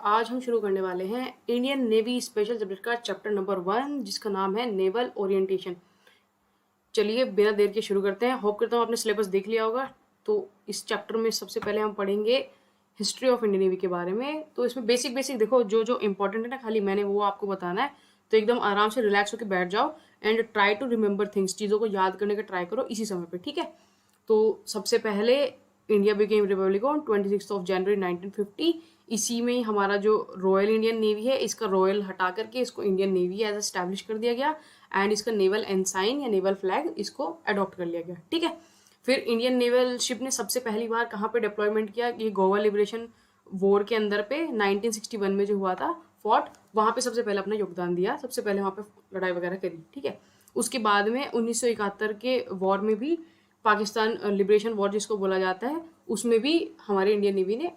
आज हम शुरू करने वाले हैं इंडियन नेवी स्पेशल सब्जेक्ट का चैप्टर नंबर 1 जिसका नाम है नेवल ओरिएंटेशन। चलिए बिना देर के शुरू करते हैं। होप करता हूँ आपने सिलेबस देख लिया होगा। तो इस चैप्टर में सबसे पहले हम पढ़ेंगे हिस्ट्री ऑफ इंडियन नेवी के बारे में। तो इसमें बेसिक देखो जो जो इंपॉर्टेंट है ना, खाली मैंने वो आपको बताना है। तो एकदम आराम से रिलैक्स होकर बैठ जाओ and try to remember things, चीज़ों को याद करने का ट्राई करो इसी समय पे, ठीक है। तो सबसे पहले इंडिया बिकेम रिपब्लिक ऑन 26 जनवरी 1950। इसी में ही हमारा जो रॉयल इंडियन नेवी है, इसका रॉयल हटा करके इसको इंडियन नेवी एज एस्टैब्लिश कर दिया गया एंड इसका नेवल एनसाइन या नेवल फ्लैग इसको अडॉप्ट कर लिया गया, ठीक है। फिर इंडियन नेवल शिप ने सबसे पहली बार कहाँ पे डिप्लॉयमेंट किया, ये गोवा लिबरेशन वॉर के अंदर पे 1961 में जो हुआ था फोर्ट, वहाँ पे सबसे पहले अपना योगदान दिया, सबसे पहले वहाँ पे लड़ाई वगैरह करी, ठीक है। उसके बाद में 1971 के वॉर में भी, पाकिस्तान लिबरेशन वॉर जिसको बोला जाता है, उसमें भी हमारे इंडियन नेवी ने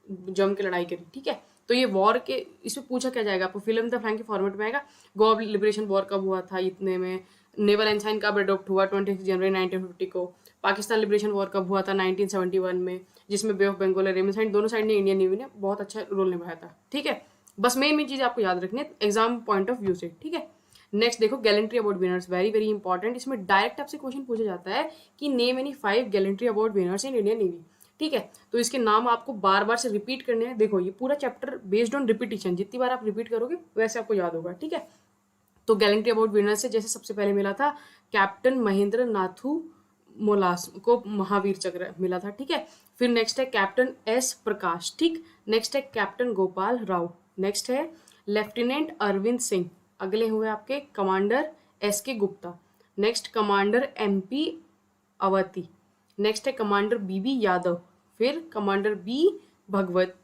जम के लड़ाई करी, ठीक है। तो ये वॉर के इसमें पूछा क्या जाएगा आपको, फिल्म द फ्रैंक के फॉर्मेट में आएगा। गोवा लिबरेशन वॉर कब हुआ था, इतने में नेवल एनसाइन कब अडॉप्ट हुआ 26 जनवरी 1950 को, पाकिस्तान लिबरेशन वॉर कब हुआ था 1971 में, जिसमें बे ऑफ बंगाल और रेमन साइड दोनों साइड ने इंडियन नेवी ने बहुत अच्छा रोल निभाया था, ठीक है। बस मेन चीज़ आपको याद रखनी है एग्जाम पॉइंट ऑफ व्यू से, ठीक है। नेक्स्ट देखो gallantry award winners, very very important. इसमें डायरेक्ट आपसे क्वेश्चन पूछा जाता है कि name any 5 gallantry award winners in Indian navy, ठीक है। तो इसके नाम आपको बार बार से रिपीट करने हैं। देखो ये पूरा चैप्टर बेस्ड ऑन रिपीटिशन, जितनी बार आप रिपीट करोगे वैसे आपको याद होगा, ठीक है। तो गैलेंट्री अवार्ड विनर से जैसे सबसे पहले मिला था कैप्टन महेंद्र नाथू मोलास को महावीर चक्र मिला था, ठीक है। फिर नेक्स्ट है कैप्टन एस प्रकाश, ठीक। नेक्स्ट है कैप्टन गोपाल राव। नेक्स्ट है लेफ्टिनेंट अरविंद सिंह। अगले हुए आपके commander S K Gupta. Next commander M P Awati. Next है कमांडर बी बी यादव। फिर commander B Bhagwat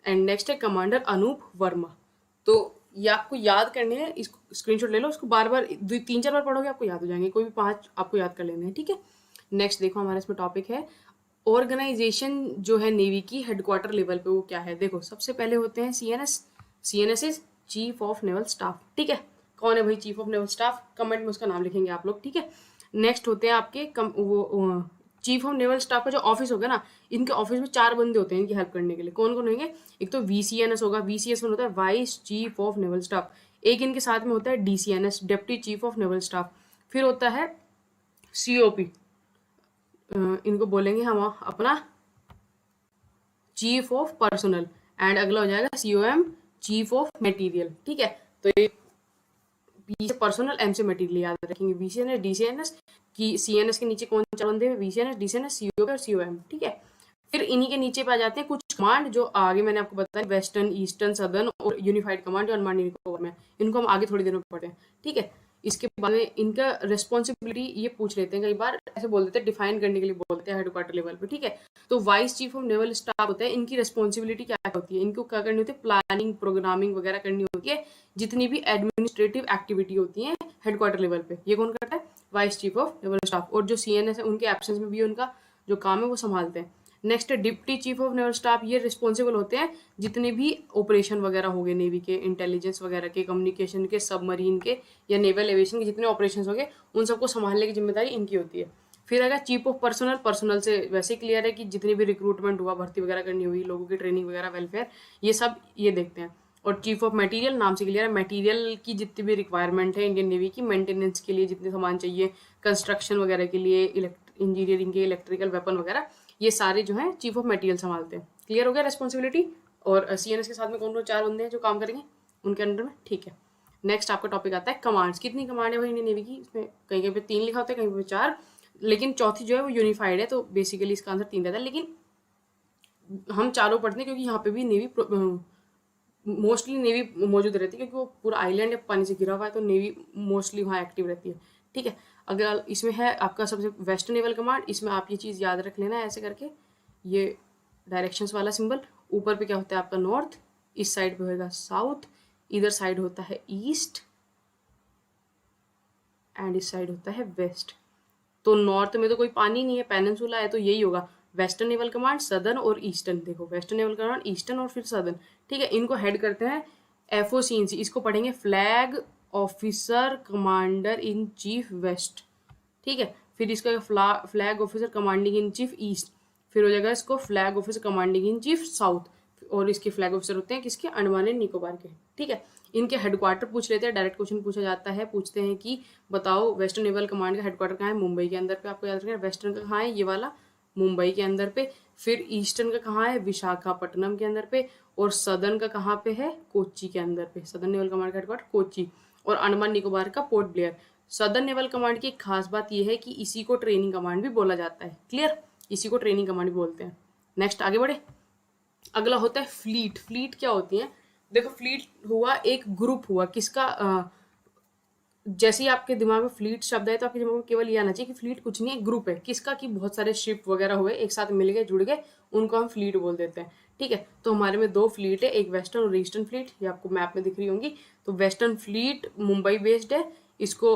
and next है कमांडर अनूप वर्मा। तो ये आपको याद करने हैं, इसको स्क्रीनशॉट ले लो, इसको बार बार 3-4 बार पढ़ोगे आपको याद हो जाएंगे, कोई भी 5 आपको याद कर लेने हैं, ठीक है। नेक्स्ट देखो हमारे इसमें टॉपिक है ऑर्गेनाइजेशन जो है नेवी की हेडक्वार्टर लेवल पे, वो क्या है। देखो सबसे पहले होते हैं CNS. CNS is chief of naval staff, ठीक है। कौन है भाई chief of naval staff, comment में उसका नाम लिखेंगे आप लोग, ठीक है। नेक्स्ट होते हैं आपके चीफ ऑफ नेवल स्टाफ का जो ऑफिस होगा ना, इनके ऑफिस में 4 बंदे होते हैं इनकी हेल्प करने के लिए। कौन कौन होंगे, एक तो वीसीएनएस होगा, वीसीएस में होता है vice chief of naval staff. एक इनके साथ में होता है DCNS, deputy chief of naval staff. फिर होता है सीओपी, इनको बोलेंगे हम अपना चीफ ऑफ पर्सनल, एंड अगला हो जाएगा सीओएम चीफ ऑफ मटेरियल, ठीक है। तो ये बी से पर्सनल, एम से मटेरियल याद रखेंगे। वीसीएनएस डीसीएनएस की सीएनएस के नीचे कौन 4 बंदे हैं, वीसीएनएस डीसीएनएस सीओपी और सीओएम, ठीक है। फिर इन्हीं के नीचे पे आ जाते हैं कुछ कमांड जो आगे मैंने आपको बताया, वेस्टर्न ईस्टर्न सदर्न और यूनिफाइड कमांड जो अंडमान निकोबार में, इनको हम आगे थोड़ी देर में पढ़ते हैं, ठीक है। इसके बाद में इनका रिस्पॉन्सिबिलिटी ये पूछ लेते हैं, कई बार ऐसे बोल देते हैं डिफाइन करने के लिए बोलते हैं हेडक्वार्टर लेवल पे, ठीक है। तो vice chief of naval staff होता है, इनकी रिस्पॉन्सिबिलिटी क्या होती है, इनको क्या करनी होती है, प्लानिंग प्रोग्रामिंग वगैरह करनी होती है, जितनी भी एडमिनिस्ट्रेटिव एक्टिविटी होती है हेडक्वार्टर लेवल पे, ये कौन करता है, vice chief of naval staff. और जो सीएनएस है उनके एब्सेंस में भी उनका जो काम है वो संभालते हैं। Next deputy chief of naval staff, ये रिस्पॉन्सिबल होते हैं जितने भी ऑपरेशन वगैरह हो गए नेवी के, इंटेलिजेंस वगैरह के, कम्युनिकेशन के, सबमरीन के या नेवल एविएशन के जितने ऑपरेशन हो गए उन सबको संभालने की जिम्मेदारी इनकी होती है। फिर अगर चीफ ऑफ पर्सनल, पर्सनल से वैसे क्लियर है कि जितनी भी रिक्रूटमेंट हुआ, भर्ती वगैरह करनी हुई, लोगों की ट्रेनिंग वगैरह, वेलफेयर, ये सब ये देखते हैं। और चीफ ऑफ मटेरियल नाम से क्लियर है, मटेरियल की जितनी भी रिक्वायरमेंट है इंडियन नेवी की, मेंटेनेंस के लिए जितने सामान चाहिए, कंस्ट्रक्शन वगैरह के लिए, इंजीनियरिंग के, इलेक्ट्रिकल वेपन वगैरह, ये सारे जो हैं चीफ ऑफ मटेरियल संभालते हैं। क्लियर हो गया रिस्पॉन्सिबिलिटी। और सीएनएस के साथ में कौन कौन 4 बंदे हैं जो काम करेंगे उनके अंडर में, ठीक है। नेक्स्ट आपका टॉपिक आता है कमांड्स। कितनी कमांड है भाई इंडियन नेवी की, इसमें कहीं कहीं पे 3 लिखा होता है, कहीं पे 4, लेकिन चौथी जो है वो यूनिफाइड है, तो बेसिकली इसका आंसर 3 रहता है। लेकिन हम चारों पढ़ते हैं क्योंकि यहाँ पे भी नेवी मोस्टली नेवी मौजूद रहती है, क्योंकि वो पूरा आइलैंड है, पानी से घिरा हुआ है, तो नेवी मोस्टली वहाँ एक्टिव रहती है, ठीक है। अगर इसमें है आपका सबसे वेस्टर्न नेवल कमांड, इसमें आप ये चीज़ याद रख लेना है ऐसे करके, ये डायरेक्शंस वाला सिंबल, ऊपर पे क्या होता है आपका नॉर्थ, इस साइड पे होगा साउथ, इधर साइड होता है ईस्ट एंड इस साइड होता है वेस्ट। तो नॉर्थ में तो कोई पानी नहीं है, पेनिनसुला है, तो यही होगा वेस्टर्न नेवल कमांड, सदर्न और ईस्टर्न। देखो वेस्टर्न नेवल कमांड, ईस्टर्न और फिर सदर्न, ठीक है। इनको हेड करते हैं एफओसीएनसी, इसको पढ़ेंगे flag officer commander in chief west, ठीक है। फिर इसका flag officer commanding in chief east, फिर हो जाएगा इसको flag officer commanding in chief south, और इसके फ्लैग ऑफिसर होते हैं किसके, अंडमान एंड निकोबार के। ठीक है, इनके हेडक्वार्टर पूछ लेते हैं, डायरेक्ट क्वेश्चन पूछा जाता है। पूछते हैं कि बताओ वेस्टर्न नेवल कमांड का हेडक्वार्टर कहाँ है, मुंबई के अंदर पे, आपको याद रखना है। वेस्टर्न का कहाँ है, ये वाला मुंबई के अंदर पे। फिर ईस्टर्न का कहाँ है, विशाखापट्टनम के अंदर पे। और सदर्न का कहाँ पे है, कोच्चि के अंदर पे। सदर्न नेवल कमांड का हेडक्वार्टर कोच्चि। और अंडमान निकोबार का port Blair. Southern naval command की एक खास बात यह है कि इसी को ट्रेनिंग कमांड भी बोला जाता है। क्लियर, इसी को ट्रेनिंग कमांड भी बोलते हैं। नेक्स्ट आगे बढ़े, अगला होता है फ्लीट। फ्लीट क्या होती है, देखो फ्लीट हुआ एक ग्रुप हुआ किसका, जैसे ही आपके दिमाग में फ्लीट शब्द है तो आपके दिमाग में केवल ये आना चाहिए कि फ्लीट कुछ नहीं है, ग्रुप है किसका, कि बहुत सारे शिप वगैरह हुए एक साथ मिल गए जुड़ गए, उनको हम फ्लीट बोल देते हैं। ठीक है, तो हमारे में दो फ्लीट है, एक वेस्टर्न और ईस्टर्न फ्लीट, ये आपको मैप में दिख रही होंगी। तो वेस्टर्न फ्लीट मुंबई बेस्ड है, इसको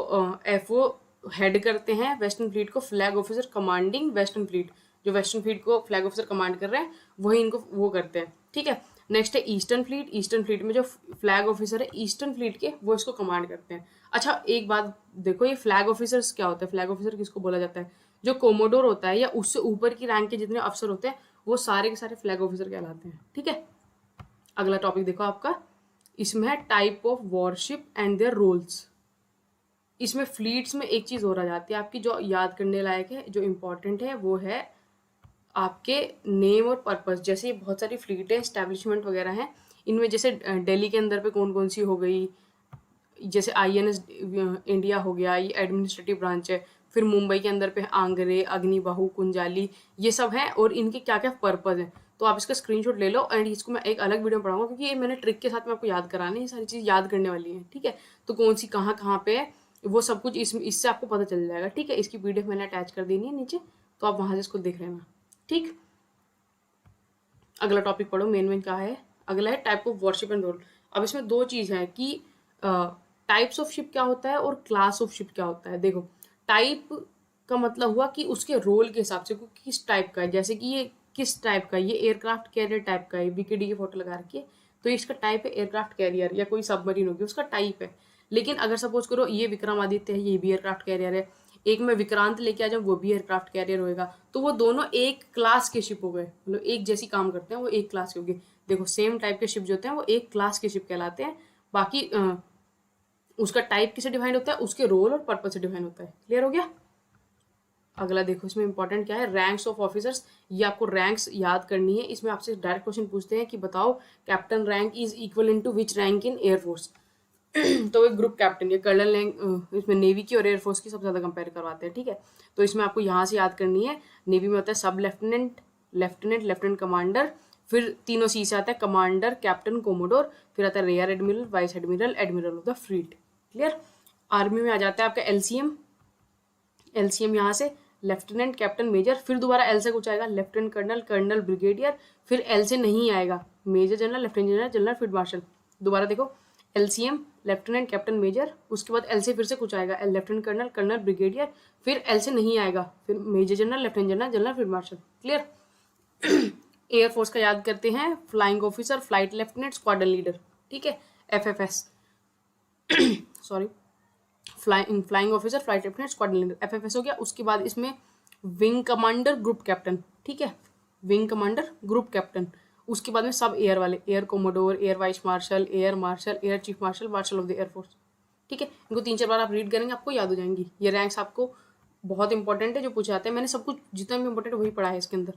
एफओ हेड करते हैं। वेस्टर्न फ्लीट को flag officer commanding western fleet, जो वेस्टर्न फ्लीट को फ्लैग ऑफिसर कमांड कर रहे हैं वही इनको वो करते हैं। ठीक है, नेक्स्ट है ईस्टर्न फ्लीट। ईस्टर्न फ्लीट में जो फ्लैग ऑफिसर है ईस्टर्न फ्लीट के, वो इसको कमांड करते हैं। अच्छा एक बात देखो, ये फ्लैग ऑफिसर्स क्या होता है, फ्लैग ऑफिसर किसको बोला जाता है, जो कोमोडोर होता है या उससे ऊपर की रैंक के जितने अफसर होते हैं वो सारे के सारे फ्लैग ऑफिसर कहलाते हैं। ठीक है, अगला टॉपिक देखो आपका, इसमें है type of warship and their roles. इसमें फ्लीट्स में एक चीज और आ जाती है आपकी, जो याद करने लायक है, जो इंपॉर्टेंट है, वो है आपके नेम और पर्पस। जैसे बहुत सारी फ्लीट है, एस्टैब्लिशमेंट वगैरह हैं, इनमें जैसे दिल्ली के अंदर पे कौन कौन सी हो गई, जैसे आईएनएस इंडिया हो गया, ये एडमिनिस्ट्रेटिव ब्रांच है। फिर मुंबई के अंदर पे आंगरे, अग्निबाहु, कुंजाली, ये सब हैं और इनके क्या क्या पर्पज है। तो आप इसका स्क्रीनशॉट ले लो एंड इसको मैं एक अलग वीडियो में पढ़ाऊंगा, क्योंकि ये मैंने ट्रिक के साथ में आपको याद कराने, ये सारी चीज़ याद करने वाली है। ठीक है, तो कौन सी कहाँ पे है वो सब कुछ इससे आपको पता चल जाएगा। ठीक है, इसकी पीडीएफ मैंने अटैच कर देनी है नीचे, तो आप वहां से इसको देख लेना। ठीक, अगला टॉपिक पढ़ो, मेन क्या है, अगला है type of warship and role. अब इसमें दो चीज है कि टाइप्स ऑफ शिप क्या होता है और क्लास ऑफ शिप क्या होता है। देखो टाइप का मतलब हुआ कि उसके रोल के हिसाब से किस टाइप का है, जैसे कि ये किस टाइप का है, ये एयरक्राफ्ट कैरियर टाइप का है, विकेडी की फोटो लगा रखी है, तो इसका टाइप है एयरक्राफ्ट कैरियर, या कोई सबमरीन होगी उसका टाइप है। लेकिन अगर सपोज करो ये विक्रमादित्य है, ये भी एयरक्राफ्ट कैरियर है, एक में विक्रांत लेके आ जाऊँ वो भी एयरक्राफ्ट कैरियर होएगा, तो वो दोनों एक क्लास के शिप हो गए, मतलब एक जैसी काम करते हैं, वो एक क्लास के हो गए। देखो सेम टाइप के शिप जो होते हैं वो एक क्लास के शिप कहलाते हैं। बाकी उसका टाइप किसे डिफाइन होता है, उसके रोल और पर्पज से डिफाइन होता है। क्लियर हो गया। अगला देखो, इसमें इंपॉर्टेंट क्या है, रैंक्स ऑफ ऑफिसर्स। ये आपको रैंक्स याद करनी है। इसमें आपसे डायरेक्ट क्वेश्चन पूछते हैं कि बताओ captain rank is equal in to which rank in air force. तो एक ग्रुप कैप्टन, ये कर्नल रैंक इसमें नेवी की और एयरफोर्स की सबसे ज़्यादा कंपेयर करवाते हैं। ठीक है, तो इसमें आपको यहाँ से याद करनी है। नेवी में होता है सब लेफ्टिनेंट, लेफ्टिनेंट, लेफ्टिनेंट कमांडर, फिर तीनों सी से आता है कमांडर, कैप्टन, कोमोडोर, फिर आता है rear admiral, vice admiral, admiral of the fleet. Clear. Army में आ जाता है आपका एलसीएम। एलसीएम यहाँ से लेफ्टिनेंट, कैप्टन, मेजर, फिर दोबारा एल से कुछ आएगा, लेफ्टिनेंट कर्नल, कर्नल, ब्रिगेडियर, फिर एल से नहीं आएगा, major general, lieutenant general, general, field marshal. दोबारा देखो, एलसीएम, लेफ्टिनेंट, कैप्टन, मेजर, उसके बाद एल से फिर से कुछ आएगा, लेफ्टिनेंट कर्नल, कर्नल, ब्रिगेडियर, फिर एल से नहीं आएगा, फिर major general, lieutenant general, general, field marshal. Clear. Air force का याद करते हैं, flying officer, flight lieutenant, squadron leader. ठीक है, FFS sorry, flying officer, flight lieutenant, squadron leader, FFS हो गया। उसके बाद इसमें विंग कमांडर, ग्रुप कैप्टन। ठीक है, विंग कमांडर, ग्रुप कैप्टन। उसके बाद में सब एयर वाले, air commodore, air vice marshal, air marshal, air chief marshal, marshal of the air force. ठीक है, इनको 3-4 बार आप रीड करेंगे, आपको याद हो जाएंगी। ये रैंक्स आपको बहुत इंपॉर्टेंट है, जो पूछे जाते हैं। मैंने सब कुछ जितना भी इंपॉर्टेंट वही पढ़ा है इसके अंदर।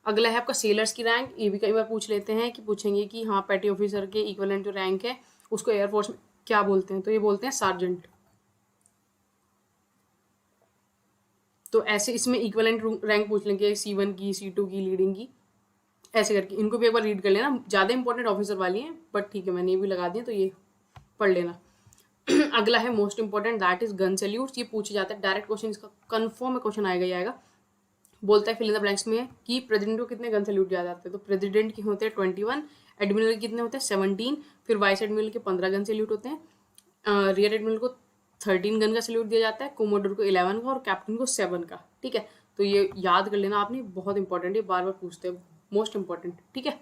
अगला है आपका सेलर्स की रैंक। ये भी कई बार पूछ लेते हैं कि पूछेंगे कि हाँ पेटी ऑफिसर के इक्विवेलेंट जो रैंक है उसको एयरफोर्स में क्या बोलते हैं, तो ये बोलते हैं सार्जेंट। तो ऐसे इसमें इक्विवेलेंट रैंक पूछ लेंगे, C1 की, C2 की, लीडिंग की, ऐसे करके इनको भी एक बार रीड कर लेना। ज़्यादा इंपॉर्टेंट ऑफिसर वाली हैं, बट ठीक है मैंने ये भी लगा दिया, तो ये पढ़ लेना। अगला है most important, that is gun salutes. ये पूछा जाता है, डायरेक्ट क्वेश्चन इसका कन्फर्म क्वेश्चन आएगा ही आएगा। बोलता है फिल इन द ब्लैंक्स में कि प्रेसिडेंट को कितने गन सैल्यूट दिया जाते हैं, तो प्रेसिडेंट के होते हैं 21, एडमिरल के कितने होते हैं 17, फिर वाइस एडमिरल के 15 गन सैल्यूट होते हैं, रियर एडमिरल को 13 गन का सैल्यूट दिया जाता है, कोमोडोर को 11 का और कैप्टन को 7 का। ठीक है, तो ये याद कर लेना आपने, बहुत इंपॉर्टेंट है, बार बार पूछते हैं, मोस्ट इंपॉर्टेंट। ठीक है,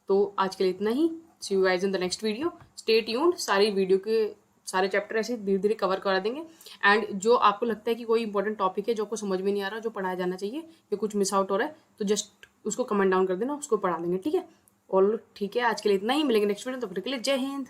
तो आज के लिए इतना ही। See you guys in the next video, stay tuned. सारी वीडियो के सारे चैप्टर ऐसे धीरे धीरे कवर करा देंगे। एंड जो आपको लगता है कि कोई इंपॉर्टेंट टॉपिक है जो आपको समझ में नहीं आ रहा, जो पढ़ाया जाना चाहिए, या कुछ मिस आउट हो रहा है, तो जस्ट उसको कमेंट डाउन कर देना, उसको पढ़ा देंगे। ठीक है, और ठीक है, आज के लिए इतना ही, मिलेंगे नेक्स्ट वीडियो, तब तक के लिए जय हिंद।